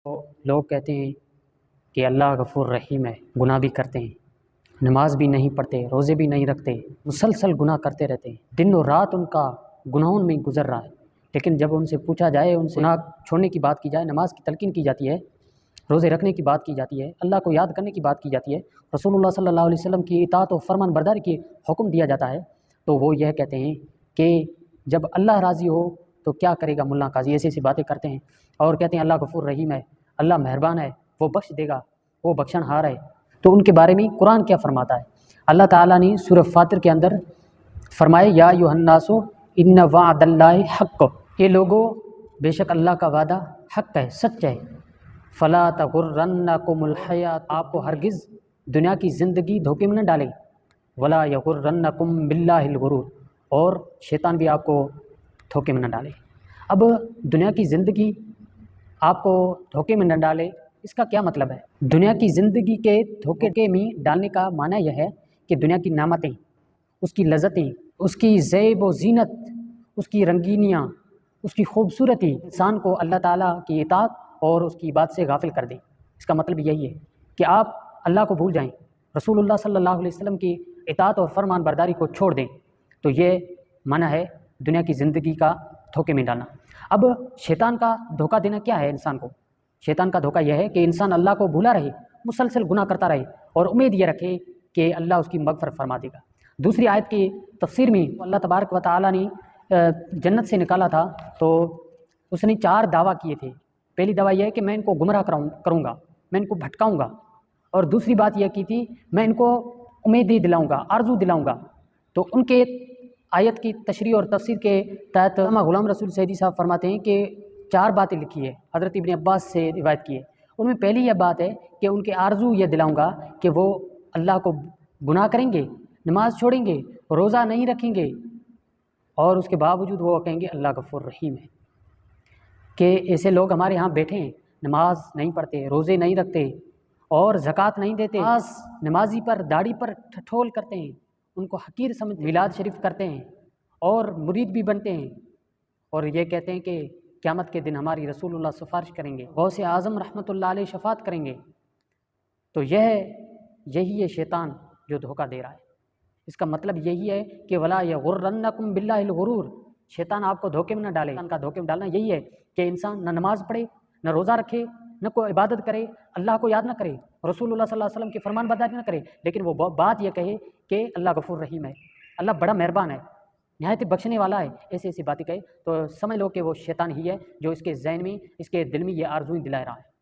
تو لوگ کہتے ہیں کہ اللہ غفور رحیم ہے، گناہ بھی کرتے ہیں، نماز بھی نہیں پڑھتے، روزے بھی نہیں رکھتے، مسلسل گناہ کرتے رہتے ہیں، دن و رات ان کا گناہوں میں گزر رہا ہے۔ لیکن جب ان سے پوچھا جائے، ان سے گناہ چھوڑنے کی بات کی جائے، نماز کی تلقین کی جاتی ہے، روزے رکھنے کی بات کی جاتی ہے، اللہ کو یاد کرنے کی بات کی جاتی ہے، رسول اللہ صلی اللہ علیہ وسلم کی اطاعت و فرمان برداری کی حکم دیا جاتا ہے، تو وہ یہ کہتے ہیں کہ جب اللہ راضی ہو تو کیا کرے گا ملا قاضی، ایسی باتیں کرتے ہیں اور کہتے ہیں اللہ غفور رحیم ہے، اللہ مہربان ہے، وہ بخش دے گا، وہ بخشن ہار ہے۔ تو ان کے بارے میں قرآن کیا فرماتا ہے؟ اللہ تعالیٰ نے سورہ فاطر کے اندر فرمائے یا ایھا الناس ان وعد اللہ حق، یہ لوگوں بے شک اللہ کا وعدہ حق ہے، سچ ہے، فلا تغرنکم الحیات، آپ کو ہرگز دنیا کی زندگی دھوکے میں نہ ڈالے، ولا یغرنکم باللہ الغرور، اور شیطان بھی آپ کو دھوکے میں نہ ڈالے۔ اب دنیا کی زندگی آپ کو دھوکے میں نہ ڈالے، اس کا کیا مطلب ہے؟ دنیا کی زندگی کے دھوکے میں ڈالنے کا معنی یہ ہے کہ دنیا کی نعمتیں، اس کی لذتیں، اس کی زیب و زینت، اس کی رنگینیاں، اس کی خوبصورتی انسان کو اللہ تعالیٰ کی اطاعت اور اس کی بات سے غافل کر دیں۔ اس کا مطلب یہی ہے کہ آپ اللہ کو بھول جائیں، رسول اللہ صلی اللہ علیہ وسلم کی اطاعت اور فرمان برداری کو چھوڑ دیں، تو یہ معنی ہے دنیا کی زندگی کا دھوکے میں ڈالنا۔ اب شیطان کا دھوکہ دینا کیا ہے انسان کو؟ شیطان کا دھوکہ یہ ہے کہ انسان اللہ کو بھولا رہے، مسلسل گناہ کرتا رہے اور امید یہ رکھے کہ اللہ اس کی مغفرت فرما دے گا۔ دوسری آیت کی تفسیر میں اللہ تبارک و تعالیٰ نے جنت سے نکالا تھا تو اس نے 4 دعویٰ کیے تھے۔ پہلی دعویٰ یہ ہے کہ میں ان کو گمراہ کروں گا، میں ان کو بھٹکاؤں گا، اور دوسری بات یہ کی تھی میں ان کو امیدیں دلاؤں گا، آرزو دلاؤں گا۔ تو ان کے آیت کی تشریح اور تفسیر کے تحت غلام رسول سعیدی صاحب فرماتے ہیں کہ 4 باتیں لکھی ہے، حضرت ابن عباس سے روایت کی ہے۔ ان میں پہلی یہ بات ہے کہ ان کے آرزو یہ دلاؤں گا کہ وہ اللہ کو گناہ کریں گے، نماز چھوڑیں گے، روزہ نہیں رکھیں گے، اور اس کے باوجود وہ کہیں گے اللہ غفور رحیم ہے۔ کہ ایسے لوگ ہمارے ہاں بیٹھے ہیں، نماز نہیں پڑھتے، روزے نہیں رکھتے اور زکوٰۃ نہیں دیتے، نمازی پر داڑھی پر ٹھٹھول کرتے ہیں، ان کو حقیر سمجھ میلاد شریف کرتے ہیں اور مرید بھی بنتے ہیں، اور یہ کہتے ہیں کہ قیامت کے دن ہماری رسول اللہ سفارش کریں گے، غوث اعظم رحمۃ اللہ علیہ شفاعت کریں گے۔ تو یہی ہے شیطان جو دھوکہ دے رہا ہے۔ اس کا مطلب یہی ہے کہ ولا یغرنکم باللہ الغرور، شیطان آپ کو دھوکے میں نہ ڈالے۔ شیطان کا دھوکے میں ڈالنا یہی ہے کہ انسان نہ نماز پڑھے، نہ روزہ رکھے، نہ کوئی عبادت کرے، اللہ کو یاد نہ کرے، رسول اللہ صلی اللہ علیہ وسلم کی فرمان برداری نہ کرے، لیکن وہ بات یہ کہے کہ اللہ غفور رحیم ہے، اللہ بڑا مہربان ہے، نہایت بخشنے والا ہے، ایسی باتیں کہے، تو سمجھ لو کہ وہ شیطان ہی ہے جو اس کے ذہن میں، اس کے دل میں یہ آرزویں دلا رہا ہے۔